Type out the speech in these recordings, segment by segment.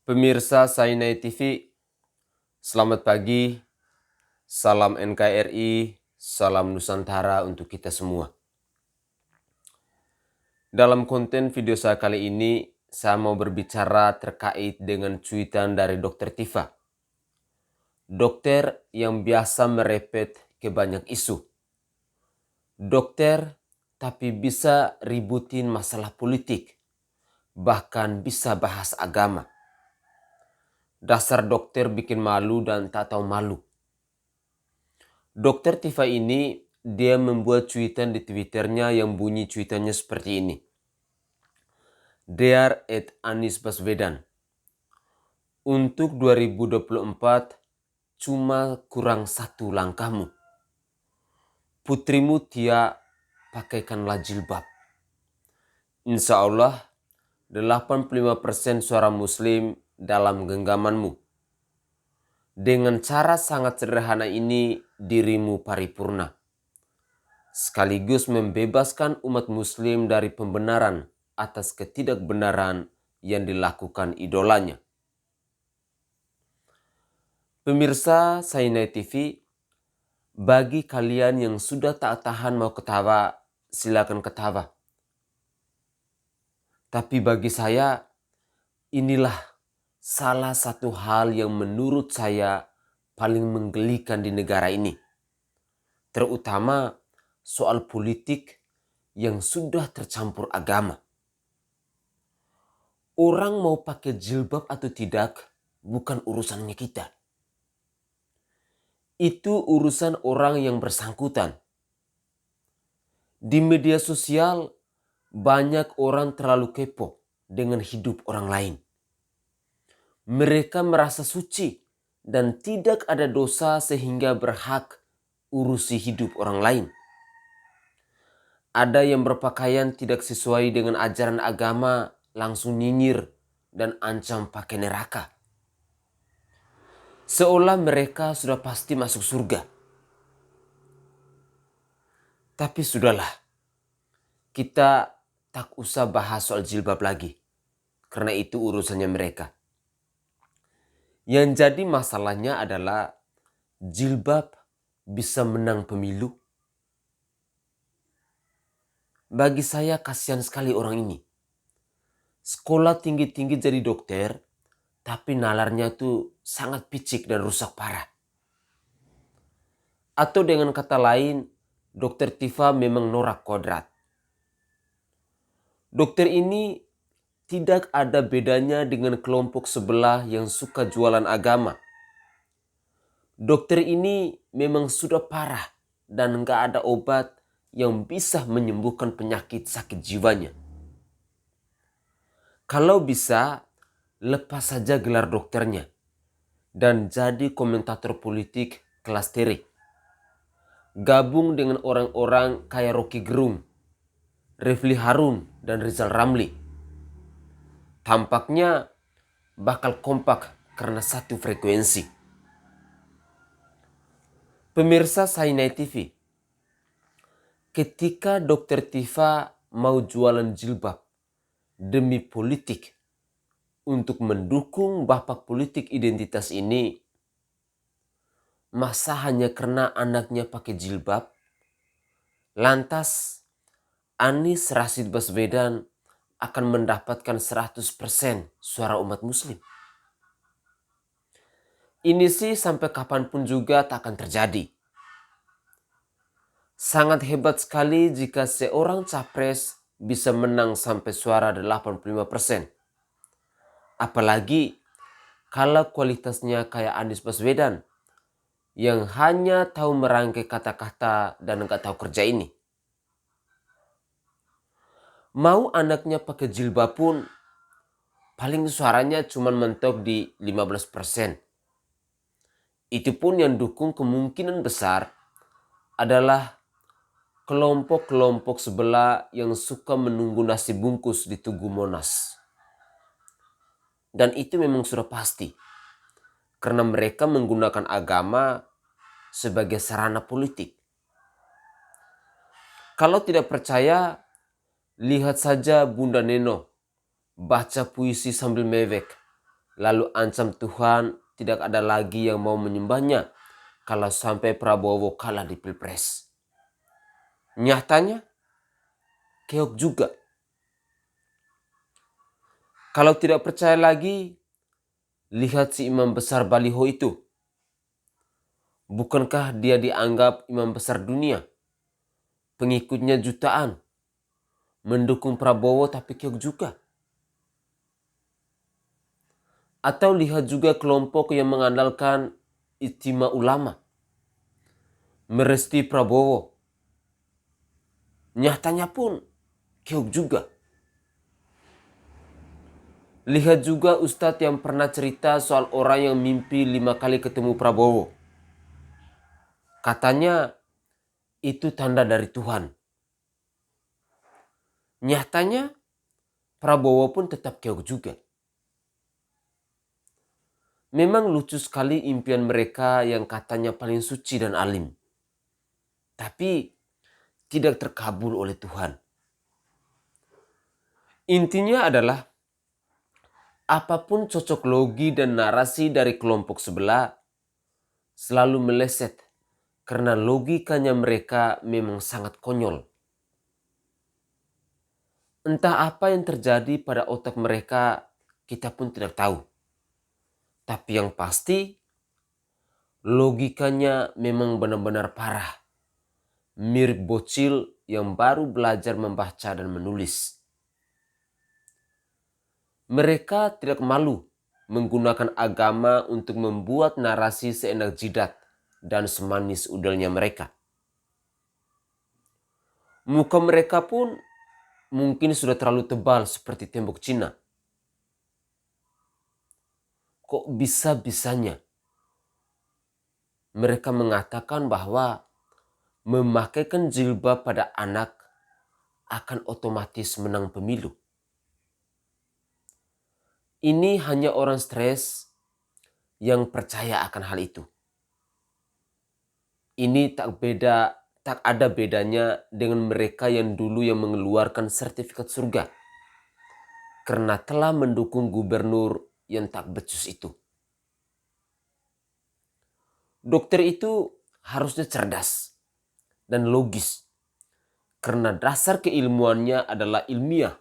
Pemirsa Sainai TV, selamat pagi, salam NKRI, salam Nusantara untuk kita semua. Dalam konten video saya kali ini, saya mau berbicara terkait dengan cuitan dari Dr. Tifa. Dokter yang biasa merepet ke banyak isu. Dokter tapi bisa ributin masalah politik, bahkan bisa bahas agama. Dasar dokter bikin malu dan tak tahu malu. Dokter Tifa ini dia membuat cuitan di Twitternya yang bunyi cuitannya seperti ini. Dear Anies Baswedan, untuk 2024 cuma kurang satu langkahmu. Putrimu Tia pakaikanlah jilbab. Insya Allah 85% suara muslim dalam genggamanmu. Dengan cara sangat sederhana ini dirimu paripurna. Sekaligus membebaskan umat muslim dari pembenaran atas ketidakbenaran yang dilakukan idolanya. Pemirsa Sainai TV, bagi kalian yang sudah tak tahan mau ketawa, silakan ketawa. Tapi bagi saya, inilah salah satu hal yang menurut saya paling menggelikan di negara ini. Terutama soal politik yang sudah tercampur agama. Orang mau pakai jilbab atau tidak bukan urusannya kita. Itu urusan orang yang bersangkutan. Di media sosial banyak orang terlalu kepo dengan hidup orang lain. Mereka merasa suci dan tidak ada dosa sehingga berhak urusi hidup orang lain. Ada yang berpakaian tidak sesuai dengan ajaran agama langsung nyinyir dan ancam pakai neraka. Seolah mereka sudah pasti masuk surga. Tapi sudahlah, kita tak usah bahas soal jilbab lagi. Karena itu urusannya mereka. Yang jadi masalahnya adalah jilbab bisa menang pemilu. Bagi saya kasihan sekali orang ini. Sekolah tinggi-tinggi jadi dokter, tapi nalarnya tuh sangat picik dan rusak parah. Atau dengan kata lain, Dokter Tifa memang norak kodrat. Dokter ini tidak ada bedanya dengan kelompok sebelah yang suka jualan agama. Dokter ini memang sudah parah dan gak ada obat yang bisa menyembuhkan penyakit sakit jiwanya. Kalau bisa, lepas saja gelar dokternya dan jadi komentator politik kelas terik. Gabung dengan orang-orang kayak Rocky Gerung, Refli Harun, dan Rizal Ramli. Tampaknya bakal kompak karena satu frekuensi. Pemirsa Sainai TV, ketika Dokter Tifa mau jualan jilbab demi politik untuk mendukung bapak politik identitas ini, masa hanya karena anaknya pakai jilbab, lantas Anies Rashid Baswedan akan mendapatkan 100% suara umat muslim? Ini sih sampai kapanpun juga tak akan terjadi. Sangat hebat sekali jika seorang capres bisa menang sampai suara 85%. Apalagi kalau kualitasnya kayak Anies Baswedan yang hanya tahu merangkai kata-kata dan gak tahu kerja ini. Mau anaknya pakai jilbab pun paling suaranya cuma mentok di 15%. Itu pun yang dukung kemungkinan besar adalah kelompok-kelompok sebelah yang suka menunggu nasi bungkus di Tugu Monas. Dan itu memang sudah pasti. Karena mereka menggunakan agama sebagai sarana politik. Kalau tidak percaya, lihat saja Bunda Neno baca puisi sambil mewek lalu ancam Tuhan tidak ada lagi yang mau menyembahnya kalau sampai Prabowo kalah di Pilpres. Nyatanya, keok juga. Kalau tidak percaya lagi, lihat si imam besar baliho itu. Bukankah dia dianggap imam besar dunia? Pengikutnya jutaan. Mendukung Prabowo tapi keok juga. Atau lihat juga kelompok yang mengandalkan Ijtima Ulama. Merestui Prabowo. Nyatanya pun keok juga. Lihat juga Ustadz yang pernah cerita soal orang yang mimpi 5 kali ketemu Prabowo. Katanya itu tanda dari Tuhan. Nyatanya Prabowo pun tetap keok juga. Memang lucu sekali impian mereka yang katanya paling suci dan alim. Tapi tidak terkabul oleh Tuhan. Intinya adalah apapun cocok logi dan narasi dari kelompok sebelah selalu meleset karena logikanya mereka memang sangat konyol. Entah apa yang terjadi pada otak mereka, kita pun tidak tahu. Tapi yang pasti, logikanya memang benar-benar parah. Mirip bocil yang baru belajar membaca dan menulis. Mereka tidak malu menggunakan agama untuk membuat narasi seenak jidat dan semanis udelnya mereka. Muka mereka pun mungkin sudah terlalu tebal seperti tembok Cina. Kok bisa-bisanya mereka mengatakan bahwa memakaikan jilbab pada anak akan otomatis menang pemilu? Ini hanya orang stres yang percaya akan hal itu. Ini tak ada bedanya dengan mereka yang dulu yang mengeluarkan sertifikat surga karena telah mendukung gubernur yang tak becus itu. Dokter itu harusnya cerdas dan logis karena dasar keilmuannya adalah ilmiah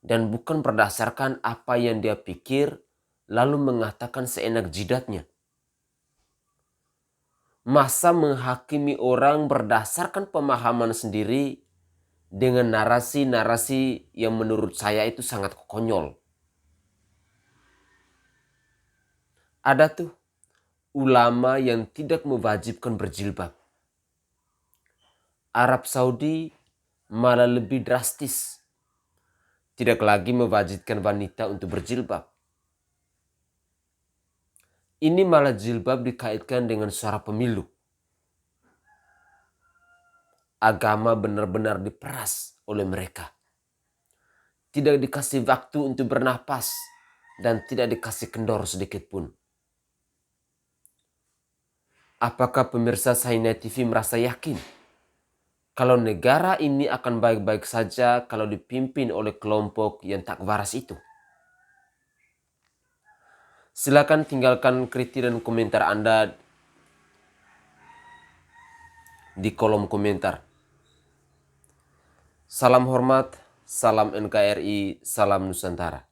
dan bukan berdasarkan apa yang dia pikir lalu mengatakan seenak jidatnya. Masa menghakimi orang berdasarkan pemahaman sendiri dengan narasi-narasi yang menurut saya itu sangat konyol. Ada tuh ulama yang tidak mewajibkan berjilbab. Arab Saudi malah lebih drastis. Tidak lagi mewajibkan wanita untuk berjilbab. Ini malah jilbab dikaitkan dengan suara pemilu. Agama benar-benar diperas oleh mereka. Tidak dikasih waktu untuk bernapas dan tidak dikasih kendor sedikit pun. Apakah pemirsa Sahina TV merasa yakin kalau negara ini akan baik-baik saja kalau dipimpin oleh kelompok yang tak waras itu? Silakan tinggalkan kritik dan komentar Anda di kolom komentar. Salam hormat, salam NKRI, salam Nusantara.